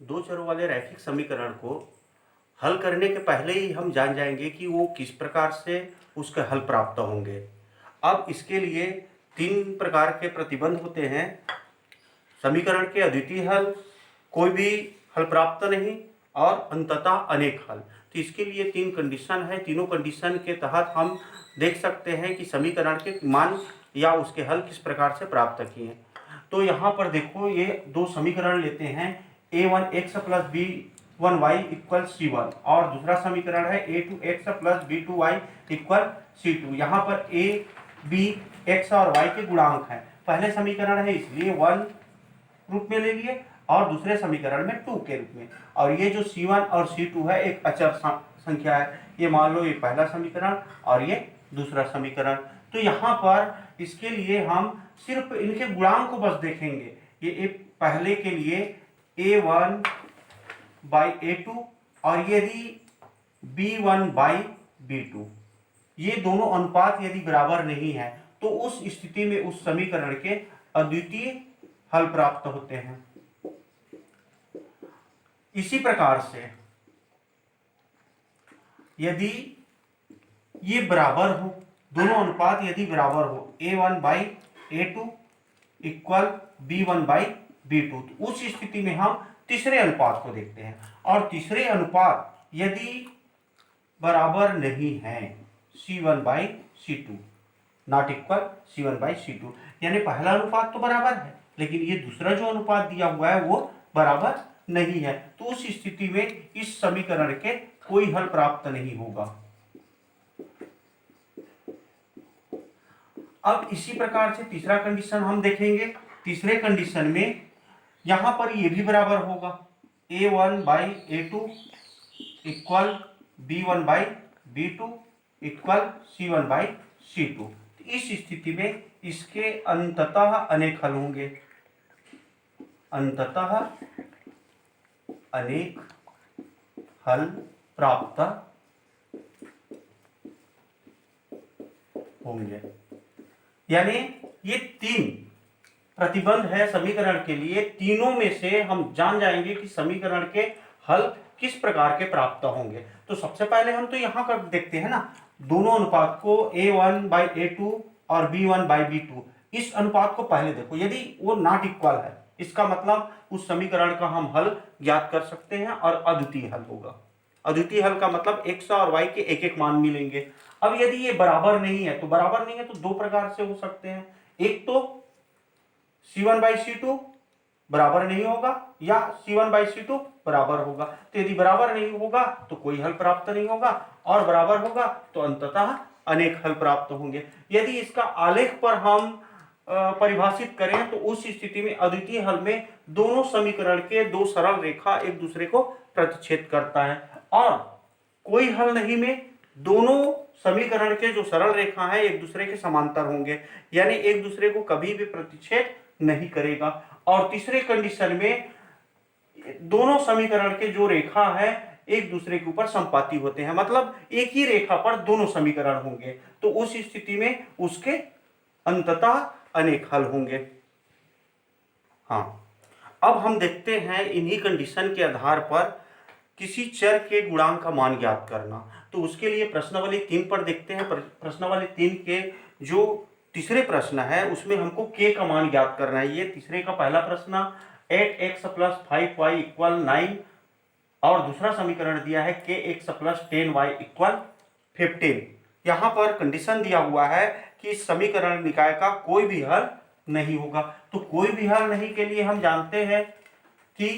दो चरों वाले रैखिक समीकरण को हल करने के पहले ही हम जान जाएंगे कि वो किस प्रकार से उसके हल प्राप्त होंगे। अब इसके लिए तीन प्रकार के प्रतिबंध होते हैं। समीकरण के अद्वितीय हल, कोई भी हल प्राप्त नहीं और अंततः अनेक हल। तो इसके लिए तीन कंडीशन है। तीनों कंडीशन के तहत हम देख सकते हैं कि समीकरण के मान या उसके हल किस प्रकार से प्राप्त किए। तो यहाँ पर देखो, ये दो समीकरण लेते हैं, a1x plus b1y equal c1 और दूसरा समीकरण है a2x plus b2y equal c2। यहाँ पर a b x और y के गुणांक हैं। पहले समीकरण है इसलिए 1 रूप में ले लिए और दूसरे समीकरण में 2 के रूप में। और ये जो c1 और c2 है एक अचर संख्या है। ये मान लो ये पहला समीकरण और ये दूसरा समीकरण। तो यहाँ पर इसके लिए हम सिर्फ इनके गुणांक को बस देखेंगे। ये पहले के लिए a1 बाई a2 और यदि b1 बाई b2, ये दोनों अनुपात यदि बराबर नहीं है तो उस स्थिति में उस समीकरण के अद्वितीय हल प्राप्त होते हैं। इसी प्रकार से यदि ये बराबर हो, दोनों अनुपात यदि बराबर हो, a1 by a2 equal b1 by b2, तो उस स्थिति में हम तीसरे अनुपात को देखते हैं। और तीसरे अनुपात यदि बराबर नहीं है c1 by c2 not equal c1 by c2, यानी पहला अनुपात तो बराबर है लेकिन ये दूसरा जो अनुपात दिया हुआ है वो बराबर नहीं है, तो उस स्थिति में इस समीकरण के कोई हल प्राप्त नहीं होगा। अब इसी प्रकार से तीसरा कंडीशन हम देखेंगे। तीसरे कंडीशन में यहां पर ये भी बराबर होगा, a1 by a2 equal b1 by b2 equal c1 by c2। इस स्थिति में इसके अंततः अनेक हल होंगे। अंततः अनेक हल प्राप्त होंगे। यानी ये तीन प्रतिबंध है समीकरण के लिए, तीनों में से हम जान जाएंगे कि समीकरण के हल किस प्रकार के प्राप्त होंगे। तो सबसे पहले हम तो यहां कर देखते हैं ना, दोनों अनुपात को a1 बाई a2 और b1 बाई b2, इस अनुपात को पहले देखो। यदि वो नॉट इक्वल है इसका मतलब उस समीकरण का हम हल ज्ञात कर सकते हैं और अद्वितीय हल होगा। अद्वितीय हल का मतलब x और y के एक एक मान मिलेंगे। अब यदि ये बराबर नहीं है तो बराबर नहीं है तो दो प्रकार से हो सकते हैं। एक तो c1 बाई c2 बराबर नहीं होगा या c1 बाई c2 बराबर होगा। तो यदि बराबर नहीं होगा तो कोई हल प्राप्त नहीं होगा और बराबर होगा तो अंततः अनेक हल प्राप्त होंगे। यदि इसका आलेख पर हम परिभाषित करें तो उस स्थिति में अद्वितीय हल में दोनों समीकरण के दो सरल रेखा एक दूसरे को प्रतिच्छेद करता है और कोई हल नहीं में दोनों समीकरण के जो सरल रेखा है एक दूसरे के समांतर होंगे, यानी एक दूसरे को कभी भी प्रतिच्छेद नहीं करेगा। और तीसरे कंडीशन में दोनों समीकरण के जो रेखा है एक दूसरे के ऊपर संपाती होते हैं, मतलब एक ही रेखा पर दोनों समीकरण होंगे, तो उस स्थिति में उसके अंततः अनेक हल होंगे। हाँ, अब हम देखते हैं इन्हीं कंडीशन के आधार पर किसी चर के गुणांक का मान ज्ञात करना। तो उसके लिए प्रश्नावली 3 पर देखते हैं। प्रश्नावली 3 के जो तीसरे प्रश्न है उसमें हमको k का मान ज्ञात करना है। ये तीसरे का पहला प्रश्न 8x प्लस 5y इक्वल 9 और दूसरा समीकरण दिया है kx प्लस 10y इक्वल 15। यहाँ पर कंडीशन दिया हुआ है कि इस समीकरण निकाय का कोई भी हल नहीं होगा। तो कोई भी हल नहीं के लिए हम जानते हैं कि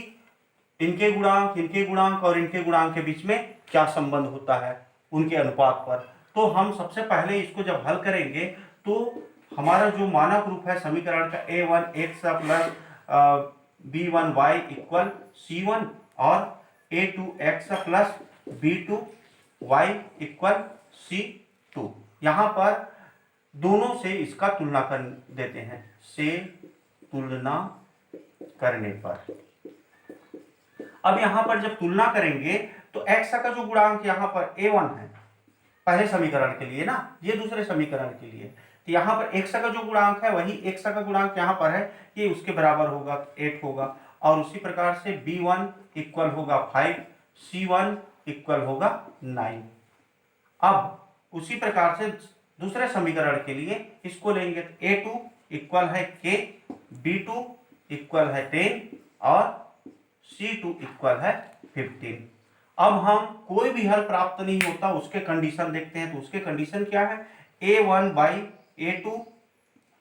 इनके गुणांक और इनके गुणांक के बीच में क्या संबंध होता है उनके अनुपात पर। तो हम सबसे पहले इसको जब हल करेंगे तो हमारा जो मानक रूप है समीकरण का a1x plus b1y equal c1 और a2x plus b2y equal c2, यहाँ पर दोनों से इसका तुलना कर देते हैं। से तुलना करने पर अब यहाँ पर जब तुलना करेंगे तो x का जो गुणांक यहाँ पर a1 है पहले समीकरण के लिए ना, ये दूसरे समीकरण के लिए, तो यहाँ पर x का जो गुणांक है वही x का गुणांक यहाँ पर है, ये उसके बराबर होगा 8 होगा। और उसी प्रकार से B1 इक्वल होगा 5, C1 इक्वल होगा 9। अब उसी प्रकार से दूसरे समीकरण के लिए इसको लेंगे तो A2 इक्वल है K, B2 इक्वल है 10 और C2 इक्वल है 15। अब हम कोई भी हल प्राप्त नहीं होता उसके कंडीशन देखते हैं। तो उसके कंडीशन क्या है, A1 बाई A2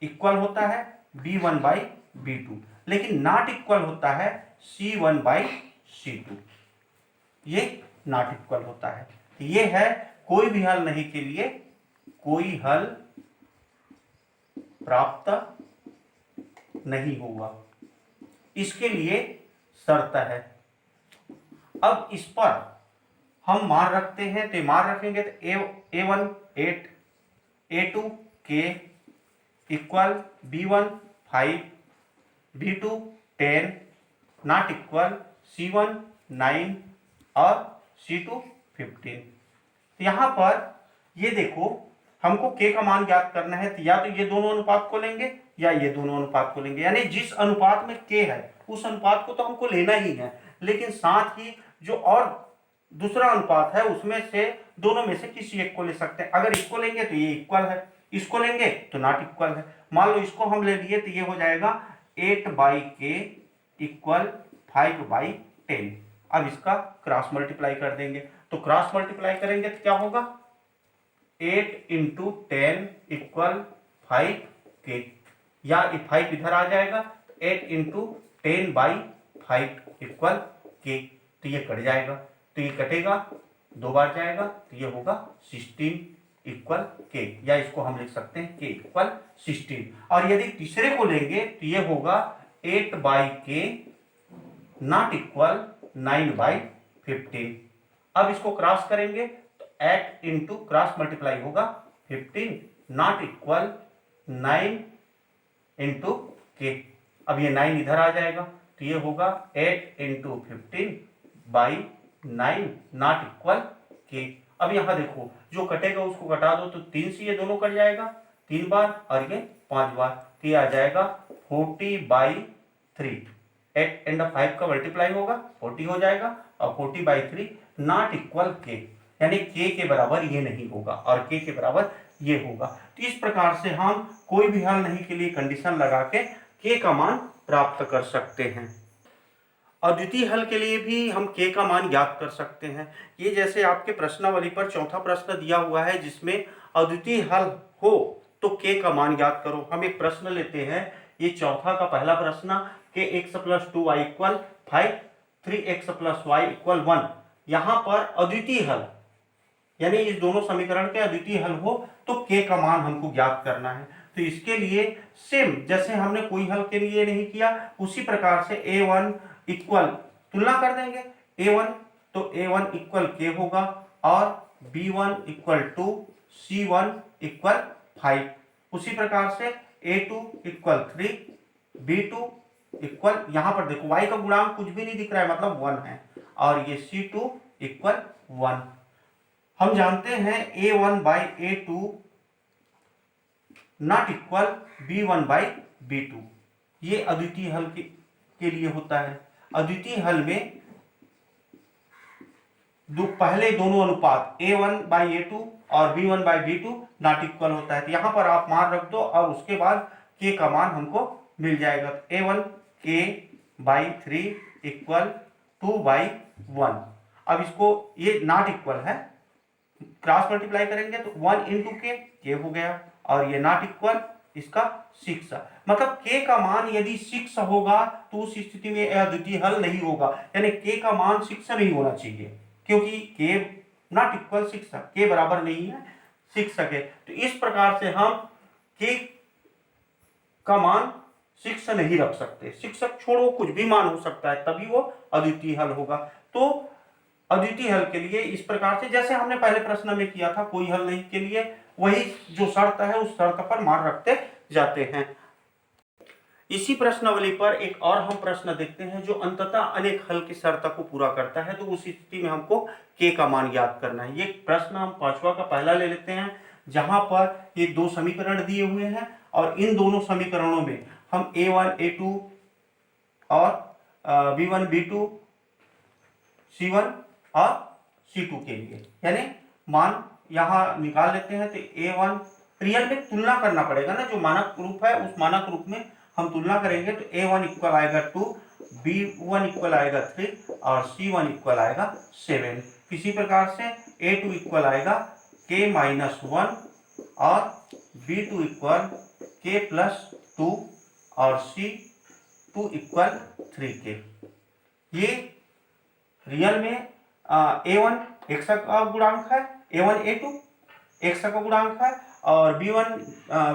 इक्वल होता है B1 बाई B2, लेकिन नॉट इक्वल होता है C1 बाई C2। ये नॉट इक्वल होता है। ये है कोई भी हल नहीं के लिए कोई हल प्राप्त नहीं होगा, इसके लिए शर्त है। अब इस पर हम मान रखते हैं, तो मान रखेंगे तो A1 8, A2 K equal B1 5, B2 10, not equal C1 9 और C2 15। तो यहां पर ये देखो हमको K का मान ज्ञात करना है, तो या तो ये दोनों अनुपात को लेंगे या ये दोनों अनुपात को लेंगे, यानी जिस अनुपात में K है उस अनुपात को तो हमको लेना ही है, लेकिन साथ ही जो और दूसरा अनुपात है उसमें से दोनों में से किसी एक को ले सकते हैं। अगर इसको लेंगे तो ये इक्वल है, इसको लेंगे तो नॉट इक्वल है। मान लो इसको हम ले लिए तो ये हो जाएगा 8 बाई K इक्वल 5 बाई 10। अब इसका क्रॉस मल्टीप्लाई कर देंगे, तो क्रॉस मल्टीप्लाई करेंगे तो क्या होगा 8 इंटू 10 इक्वल 5K, या 5 इधर आ जाएगा तो 8 इंटू 10 बाई 5 इक्वल K। तो ये कट जाएगा, तो ये कटेगा, दो बार जाएगा तो ये होगा 16 इक्वल K, या इसको हम लिख सकते हैं K इक्वल 16। और यदि तीसरे को लेंगे तो ये होगा 8 by K not equal 9 by 15। अब इसको क्रॉस करेंगे तो 8 इंटू क्रॉस मल्टीप्लाई होगा 15 नॉट इक्वल 9 इंटू K। अब ये 9 इधर आ जाएगा तो ये होगा 8 into 15 by 9 not equal K। अब यहां देखो जो कटेगा उसको घटा दो तो 3 से ये दोनों कट जाएगा 3 बार और ये 5 बार, तो ये आ जाएगा 40 बाई 3। 8 एंड 5 का मल्टीप्लाई होगा 40 हो जाएगा और 40 बाई 3 नॉट इक्वल K, यानी K के बराबर ये नहीं होगा और K के बराबर ये होगा। तो इस प्रकार से हम कोई भी हल नहीं के लिए कंडीशन लगा के K का मान प्राप्त कर सकते हैं। अद्वितीय हल के लिए भी हम K का मान ज्ञात कर सकते हैं। ये जैसे आपके प्रश्नावली पर चौथा प्रश्न दिया हुआ है जिसमें अद्वितीय हल हो तो K का मान ज्ञात करो। हम एक प्रश्न लेते हैं, ये चौथा का पहला प्रश्न कि x plus 2y equal 5, 3x plus y equal 1। यहाँ पर अद्वितीय हल यानी इस दोनों समीकरण के अद्वितीय हल हो तो K का मान हमको ज्ञात करना है। तो इसके लिए सेम जैसे हमने कोई हल के लिए नहीं किया उसी प्रकार से A1 इक्वल तुलना कर देंगे A1, तो A1 इक्वल K होगा और B1 इक्वल 2, C1 इक्वल 5। उसी प्रकार से A2 इक्वल 3, B2 इक्वल, यहां पर देखो y का गुणांक कुछ भी नहीं दिख रहा है मतलब 1 है, और ये C2 इक्वल 1। हम जानते हैं A1 by A2 not equal B1 by B2। ये अद्वितीय हल के लिए होता है। अद्वितीय हल में पहले दोनों अनुपात A1 बाई A2 और B1 by B2 not equal होता है। तो यहां पर आप मान रख दो और उसके बाद K का मान हमको मिल जाएगा। A1 K by 3 equal 2 by 1। अब इसको ये नॉट इक्वल है, क्रॉस मल्टीप्लाई करेंगे तो 1 इंटू K हो गया और ये नॉट इक्वल इसका 6, मतलब K का मान यदि 6 होगा तो उस स्थिति में अद्वितीय हल नहीं होगा, यानी K का मान 6 नहीं होना चाहिए क्योंकि K नॉट इक्वल 6, K बराबर नहीं है 6 के। तो इस प्रकार से हम K का मान 6 नहीं रख सकते, 6 छोड़ो कुछ भी मान हो सकता है तभी वो अद्वितीय हल होगा। तो अद्वितीय हल के लिए इस प्रकार से जैसे हमने पहले प्रश्न में किया था कोई हल नहीं के लिए वही जो शर्त है उस शर्त पर मान रखते जाते हैं। इसी प्रश्नावली पर एक और हम प्रश्न देखते हैं जो अंततः अनेक हल की शर्त को पूरा करता है। तो उस स्थिति में हमको K का मान ज्ञात करना है। ये प्रश्न हम पांचवा का पहला ले लेते हैं जहां पर ये दो समीकरण दिए हुए हैं और इन दोनों समीकरणों में हम A1 A2 और B1 B2 C1 और C2 के लिए, यानी मान यहाँ निकाल लेते हैं। तो A1 रियल में तुलना करना पड़ेगा ना, जो मानक रूप है उस मानक रूप में हम तुलना करेंगे। तो A1 इक्वल आएगा 2, B1 इक्वल आएगा 3 और C1 इक्वल आएगा 7। इसी प्रकार से A2 इक्वल आएगा K-1 और B2 इक्वल K+2 और C2 इक्वल 3K। ये रियल में A1 x का गुणांक है, A1 A2 x का गुणांक है और B1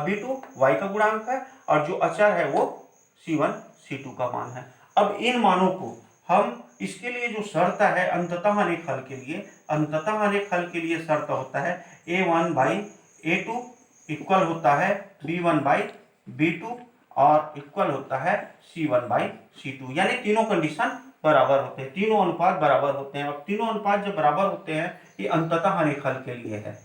B2 y का गुणांक है और जो अचर है वो C1 C2 का मान है। अब इन मानों को हम इसके लिए जो शर्त है अंततः अनेक हल के लिए, अंततः अनेक हल के लिए शर्त होता है A1/A2 इक्वल होता है B1/B2 और इक्वल होता है C1/C2, यानी तीनों कंडीशन बराबर होते हैं, तीनों अनुपात बराबर होते हैं। अब तीनों अनुपात जब बराबर होते हैं ये अंततः अनेक हल के लिए है।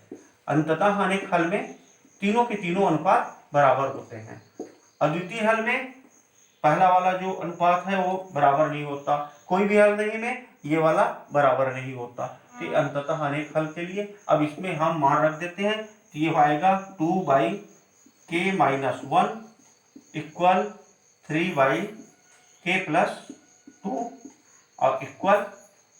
अंततः अनेक हल में तीनों के तीनों अनुपात बराबर होते हैं। अद्वितीय हल में पहला वाला जो अनुपात है वो बराबर नहीं होता, कोई भी हल नहीं में ये वाला बराबर नहीं होता। तो अंततः अनेक हल के लिए अब इसमें हम मान रख देते हैं। तो ये आएगा 2/K-1 इक्वल 3/K+2 और इक्वल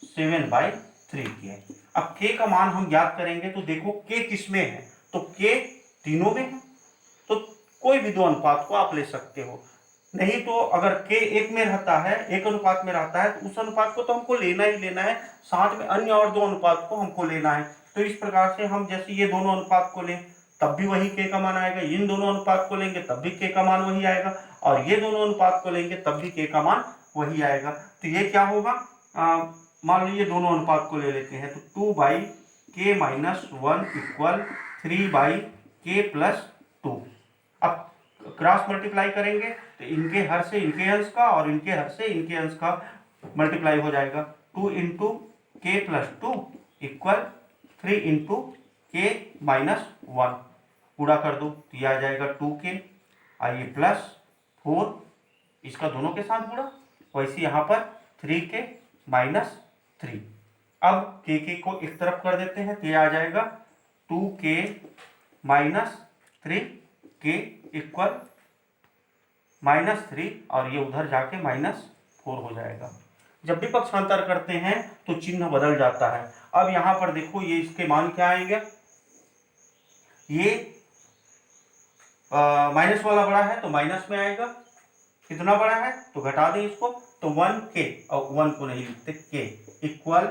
7/3K। अब K का मान हम ज्ञात करेंगे तो देखो K किस में है, तो K तीनों में है, तो कोई भी दो अनुपात को आप ले सकते हो। नहीं तो अगर K एक में रहता है, एक अनुपात में रहता है, तो उस अनुपात को तो हमको लेना ही लेना है, साथ में अन्य और दो अनुपात को हमको लेना है। तो इस प्रकार से हम जैसे ये दोनों अनुपात को लें तब भी वही K का मान आएगा, इन दोनों अनुपात को लेंगे तब भी K का मान वही आएगा और ये दोनों अनुपात को लेंगे तब भी K का मान वही आएगा। तो ये क्या होगा, मान लीजिए दोनों अनुपात को ले लेते हैं। तो 2/K-1 इक्वल 3/K+2। अब क्रॉस मल्टीप्लाई करेंगे तो इनके हर से इनके अंश का और इनके हर से इनके अंश का मल्टीप्लाई हो जाएगा। 2 × K+2 इक्वल 3 × K-1 गुणा कर दो तो ये आ जाएगा 2K, आइए +4 इसका दोनों के साथ गुणा, वैसे यहाँ पर 3K-3। अब K को इस तरफ कर देते हैं तो ये आ जाएगा 2K-3K इक्वल -3 और ये उधर जाके -4 हो जाएगा। जब भी पक्षांतर करते हैं तो चिन्ह बदल जाता है। अब यहाँ पर देखो ये इसके मान क्या आएंगे, ये माइनस वाला बड़ा है तो माइनस में आएगा, कितना बड़ा है तो घटा दें इसको, तो 1K और 1 को नहीं लिखते K इक्वल,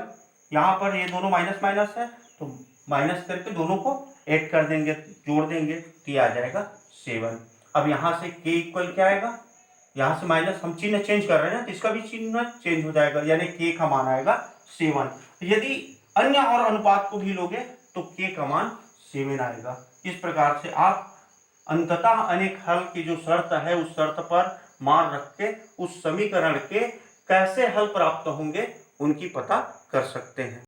यहाँ पर ये दोनों माइनस माइनस है तो माइनस करके दोनों को ऐड कर देंगे, जोड़ देंगे तो ये आ जाएगा 7। अब यहाँ से K इक्वल क्या आएगा, यहाँ से माइनस हम चिन्ह चेंज कर रहे हैं तो इसका भी चिन्ह चेंज हो जाएगा, यानी K का मान आएगा 7। यदि अन्य और अनुपात को भी लोगे तो K का मान 7 आएगा। इस प्रकार से आप अंततः अनेक हल की जो शर्त है उस शर्त पर मान रख के उस समीकरण के कैसे हल प्राप्त होंगे उनकी पता कर सकते हैं।